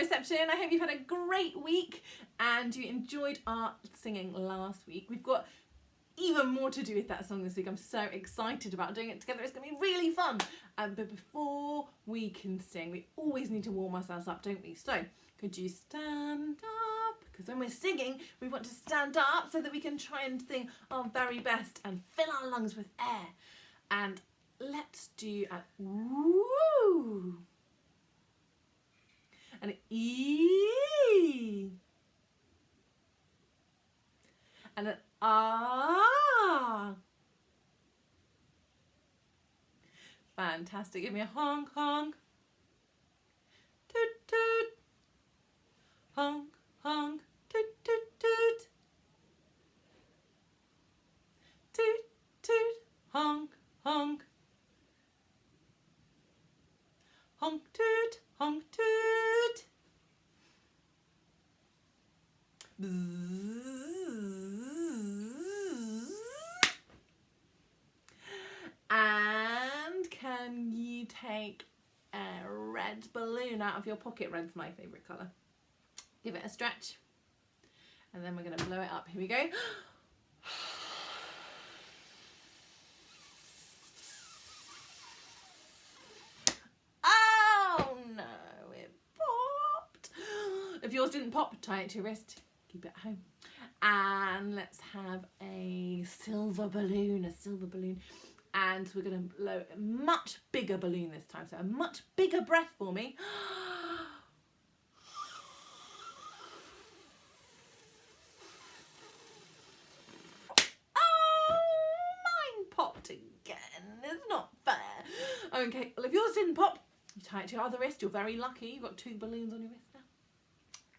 reception. I hope you've had a great week and you enjoyed our singing last week. We've got even more to do with that song this week. I'm so excited about doing it together. It's going to be really fun. But before we can sing, we always need to warm ourselves up, don't we? So could you stand up? Because when we're singing, we want to stand up so that we can try and sing our very best and fill our lungs with air. And let's do a woo and an ee and an ah. Fantastic. Give me a honk honk. Toot toot. Honk honk. Toot toot toot. Toot toot. Honk honk. Honk toot. Honk toot. And can you take a red balloon out of your pocket? Red's my favourite colour. Give it a stretch. And then we're going to blow it up. Here we go. Oh no, it popped. If yours didn't pop, tie it to your wrist. Keep it at home. And let's have a silver balloon, And we're going to blow a much bigger balloon this time. So a much bigger breath for me. Oh, mine popped again. It's not fair. Okay, well if yours didn't pop, you tie it to your other wrist. You're very lucky. You've got 2 balloons on your wrist now.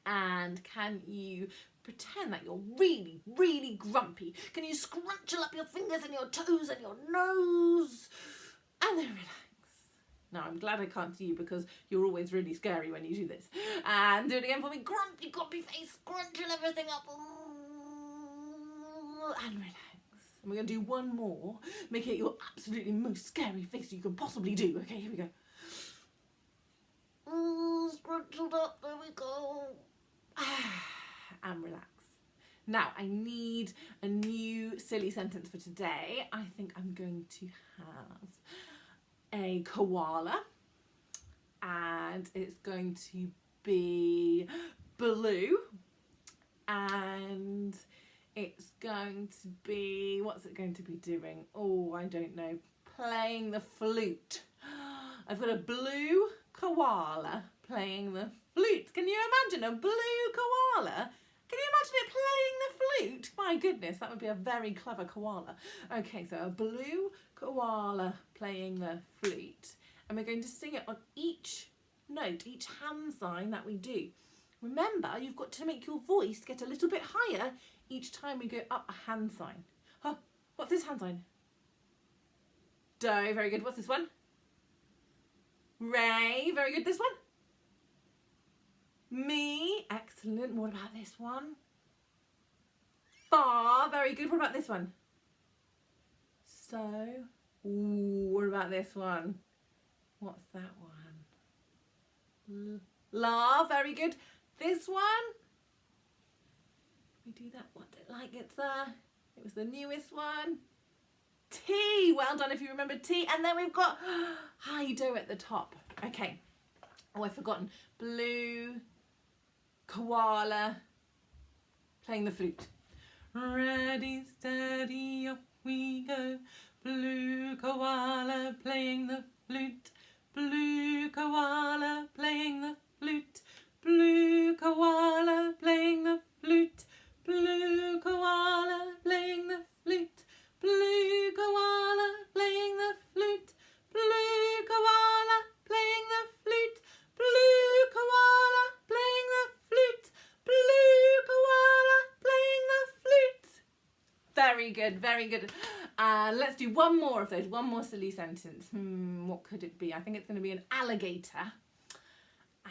And can you pretend that you're really, really grumpy? Can you scrunch up your fingers and your toes and your nose? And then relax. Now, I'm glad I can't see you because you're always really scary when you do this. And do it again for me. Grumpy, grumpy face. Scrunching everything up. And relax. And we're going to do one more. Make it your absolutely most scary face you can possibly do. Okay, here we go. Scrunched up. There we go. And relax. Now, I need a new silly sentence for today. I think I'm going to have a koala. And it's going to be blue. And it's going to be, what's it going to be doing? Oh, I don't know. Playing the flute. I've got a blue koala playing the flute. Can you imagine a blue koala? Can you imagine it playing the flute? My goodness, that would be a very clever koala. Okay, so a blue koala playing the flute. And we're going to sing it on each note, each hand sign that we do. Remember, you've got to make your voice get a little bit higher each time we go up a hand sign. Huh, what's this hand sign? Do, very good. What's this one? Re, very good. This one? Me, excellent. What about this one? Fa, very good. What about this one? So, ooh, what about this one? What's that one? La, very good. This one? We do that. What's it like? It was the newest one. T, well done if you remember T. And then we've got Hi-do at the top. Okay. Oh, I've forgotten. Blue koala playing the flute. Ready, steady, up we go. Blue koala playing the flute. Blue koala playing the flute. Blue koala playing the flute. Blue koala playing the flute. Blue koala playing the flute. Blue koala playing the flute. Blue koala playing the flute. Blue koala playing the flute. Very good, very good. Let's do one more of those. One more silly sentence. What could it be? I think it's going to be an alligator.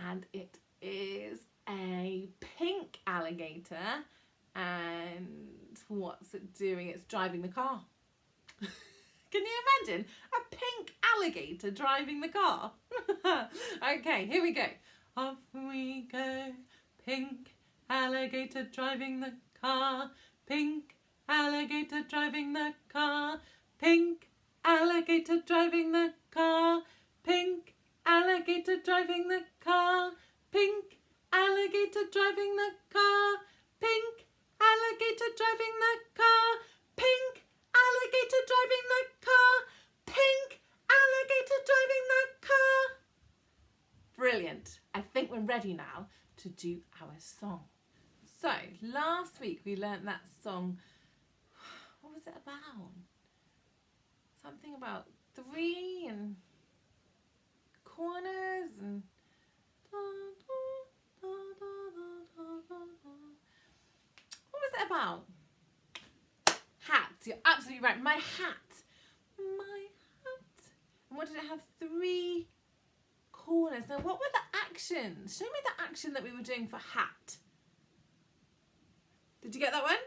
And it is a pink alligator. And what's it doing? It's driving the car. Can you imagine a pink alligator driving the car? Okay, here we go. Off we go. Pink alligator driving the car. Pink alligator driving the car. Pink alligator driving the car. Pink alligator driving the car. Pink alligator driving the car. Pink alligator driving the car. Pink alligator driving the car. Pink alligator driving the car. Brilliant. I think we're ready now to do our song. So, last week we learnt that song. What was it about? Something about 3 and corners and what was it about? Hats. You're absolutely right. My hat. My hat. And what did it have? 3 corners. Now, what were the actions? Show me the action that we were doing for hat. Did you get that one?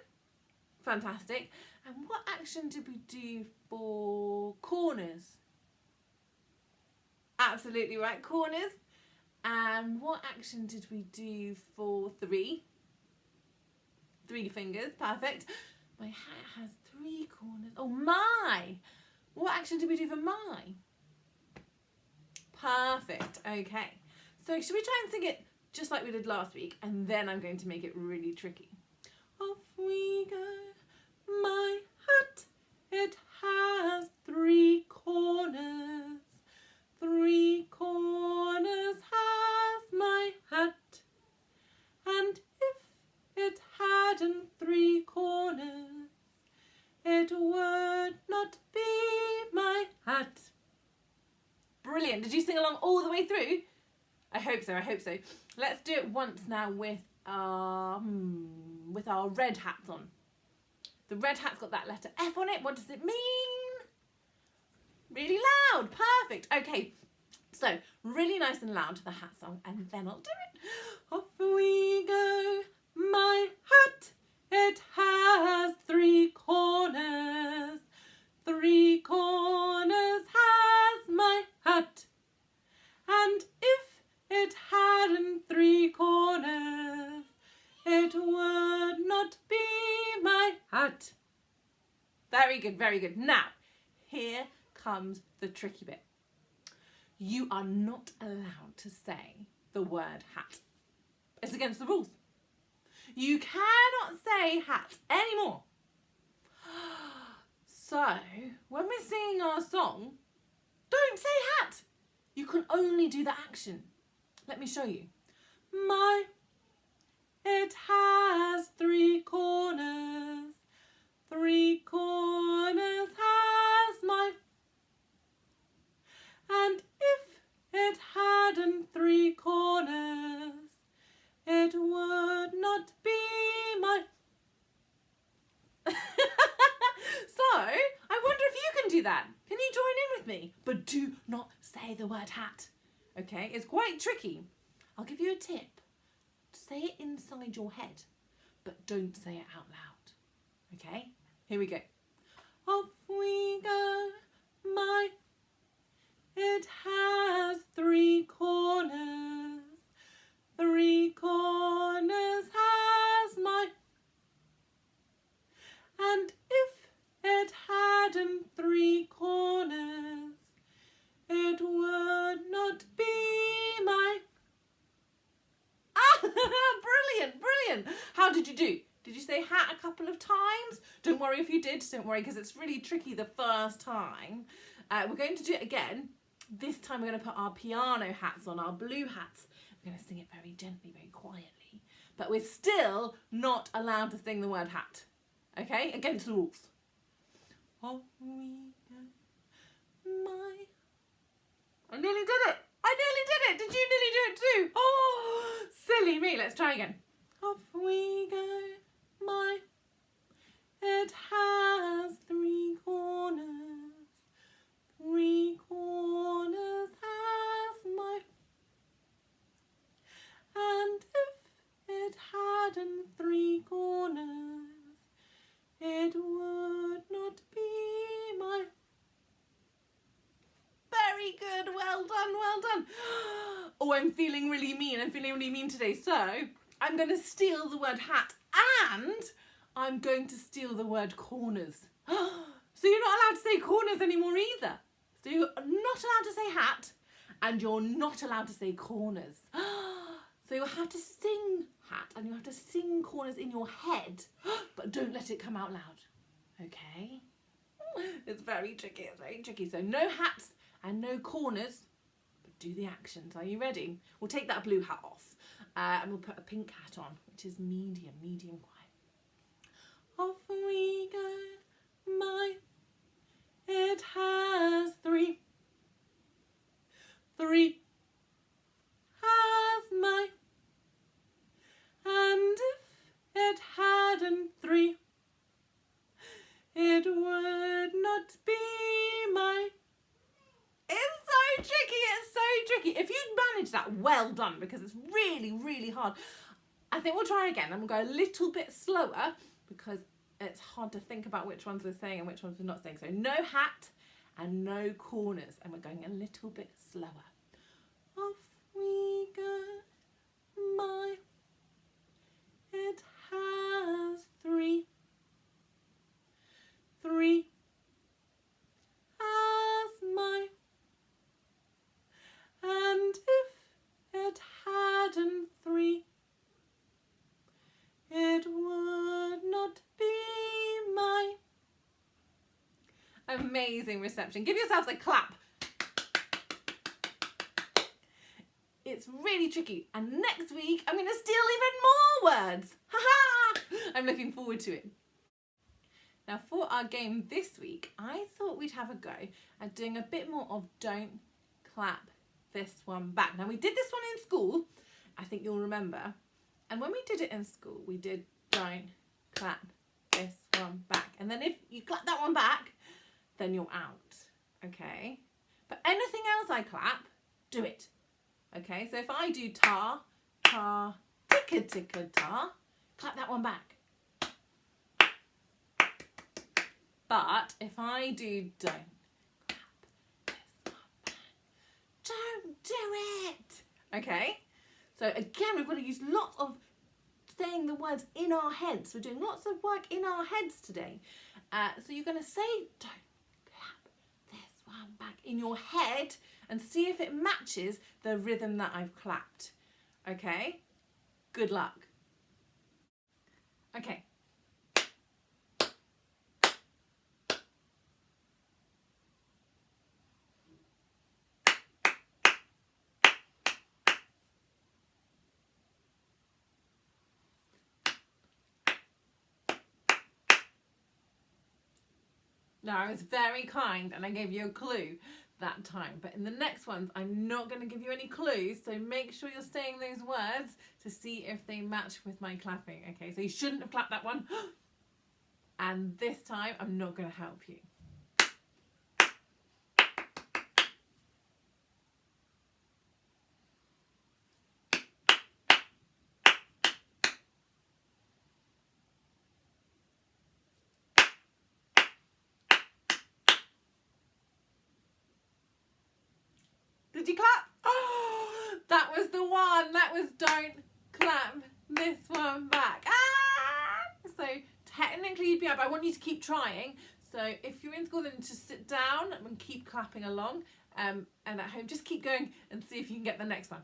Fantastic. And what action did we do for corners? Absolutely right, corners. And what action did we do for 3? 3 fingers, perfect. My hat has 3 corners. Oh, my. What action did we do for my? Perfect, okay. So should we try and sing it just like we did last week? And then I'm going to make it really tricky. Off we go. My hat, it has 3 corners. 3 corners has my hat. And if it hadn't 3 corners, it would not be my hat. Brilliant. Did you sing along all the way through? I hope so, I hope so. Let's do it once now with our red hats on. The red hat's got that letter F on it. What does it mean? Really loud. Perfect. Okay. So, really nice and loud, the hat song, and then I'll do it. Off we go. My hat, it has 3 corners. 3 corners has my hat. And if it hadn't 3 corners, it would not be my hat. Very good, very good. Now, here comes the tricky bit. You are not allowed to say the word hat. It's against the rules. You cannot say hat anymore. So, when we're singing our song, don't say hat. You can only do the action. Let me show you. My, it has 3 corners. 3 corners has my. And if it hadn't 3 corners, it would not be my. So, I wonder if you can do that. Can you join in with me? But do not say the word hat. Okay, it's quite tricky. I'll give you a tip. Say it inside your head, but don't say it out loud. Okay, here we go. Off we go. My, it has 3 corners. 3 corners has my. And if it hadn't 3 corners, it would not be my. Ah, brilliant, brilliant. How did you do? Did you say hat a couple of times? Don't worry if you did, don't worry, because it's really tricky the first time. We're going to do it again. This time we're going to put our piano hats on, our blue hats. We're going to sing it very gently, very quietly. But we're still not allowed to sing the word hat. Okay? Against the rules. Off we go. My. I nearly did it. I nearly did it. Did you nearly do it too? Oh, silly me. Let's try again. Off we go. My. It has 3 corners. 3 corners has my. And if it hadn't 3 corners, it would not be my. Very good. Well done, well done. Oh, I'm feeling really mean. I'm feeling really mean today. So I'm going to steal the word hat and I'm going to steal the word corners. So you're not allowed to say corners anymore either. So you're not allowed to say hat and you're not allowed to say corners. So you'll have to sing hat and you have to sing corners in your head, but don't let it come out loud. Okay? It's very tricky, it's very tricky. So no hats and no corners, but do the actions. Are you ready? We'll take that blue hat off and we'll put a pink hat on, which is medium quiet. Off we go, my, it has three has my, and if it hadn't three, it would not be my. It's so tricky. If you'd managed that, well done, because it's really hard. I think we'll try again and we'll go a little bit slower because it's hard to think about which ones we're saying and which ones we're not saying. So no hat and no corners, and we're going a little bit slower. Off we go, my, it has three has my, and if it hadn't three, it would not be my. Amazing reception. Give yourselves a clap. It's really tricky. And next week, I'm going to steal even more words. Ha-ha! I'm looking forward to it. Now for our game this week, I thought we'd have a go at doing a bit more of don't clap this one back. Now we did this one in school, I think you'll remember. And when we did it in school, we did don't clap this one back. And then if you clap that one back, then you're out, okay? But anything else I clap, do it, okay? So if I do ta, ta, ticka, ticka, ta, clap that one back. But if I do don't clap this one back, don't do it, okay? So again, we've got to use lots of saying the words in our heads. We're doing lots of work in our heads today. So you're going to say don't clap this one back in your head and see if it matches the rhythm that I've clapped. Okay? Good luck. Okay. Now, I was very kind and I gave you a clue that time, but in the next ones, I'm not going to give you any clues, so make sure you're saying those words to see if they match with my clapping, okay? So you shouldn't have clapped that one, and this time, I'm not going to help you. Did you clap? Oh, that was the one. That was don't clap this one back. Ah! So technically you'd be up. I want you to keep trying. So if you're in school, then just sit down and keep clapping along. And at home, just keep going and see if you can get the next one.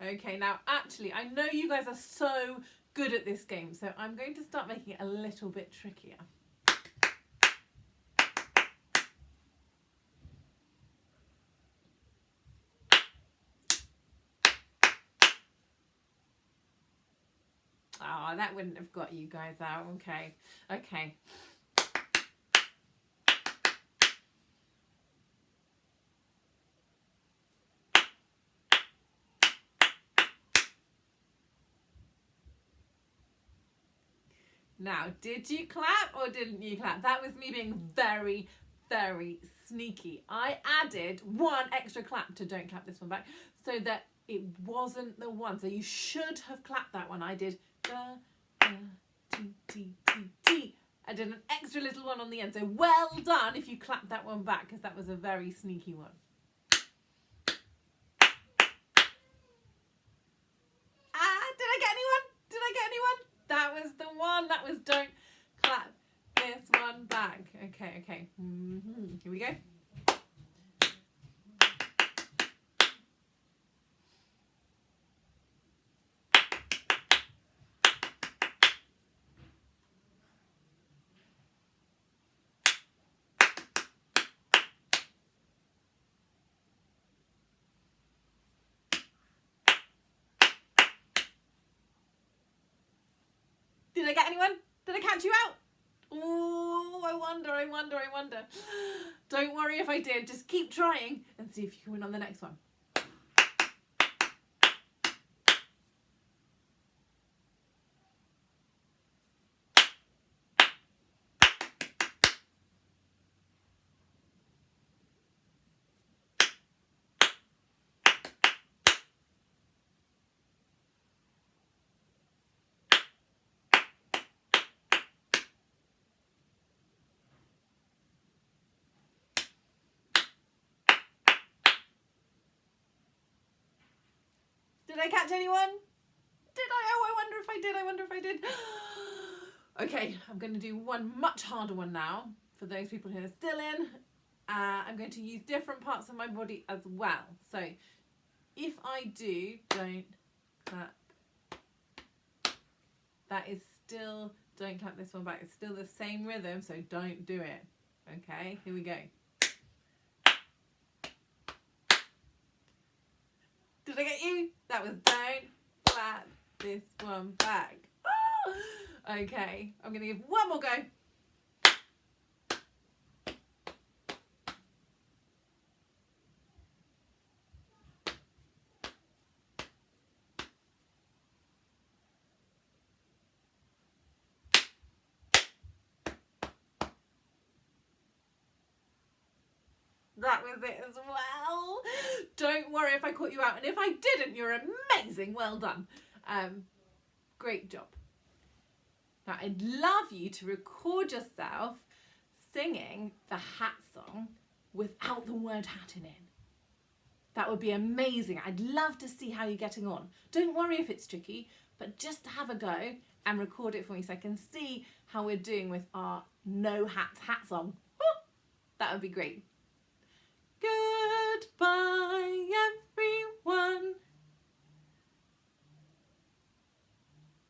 Okay, now actually, I know you guys are so good at this game, so I'm going to start making it a little bit trickier. Oh, that wouldn't have got you guys out. Okay, okay. Now, did you clap or didn't you clap? That was me being very, very sneaky. I added one extra clap to Don't Clap This One Back so that it wasn't the one. So you should have clapped that one. I did da, da, ti, ti, ti, ti. I did an extra little one on the end. So well done if you clapped that one back, because that was a very sneaky one. Did I get anyone? Did I get anyone? That was the one. That was Don't Clap This One Back. Okay. Here we go. Did I get anyone? Did I catch you out? Oh, I wonder. Don't worry if I did. Just keep trying and see if you can win on the next one. Did I catch anyone? Did I? Oh, I wonder if I did. Okay, I'm going to do one much harder one now for those people who are still in. I'm going to use different parts of my body as well. So if I do Don't Clap, that is still Don't Clap This One Back. It's still the same rhythm, so don't do it. Okay, here we go. Did I get you? That was Don't Clap This One Back. Oh! Okay, I'm going to give one more go. That was it as well. Don't worry if I caught you out, and if I didn't, you're amazing. Well done. Great job. Now, I'd love you to record yourself singing the hat song without the word hat in it. That would be amazing. I'd love to see how you're getting on. Don't worry if it's tricky, but just have a go and record it for me so I can see how we're doing with our no hats hat song. That would be great.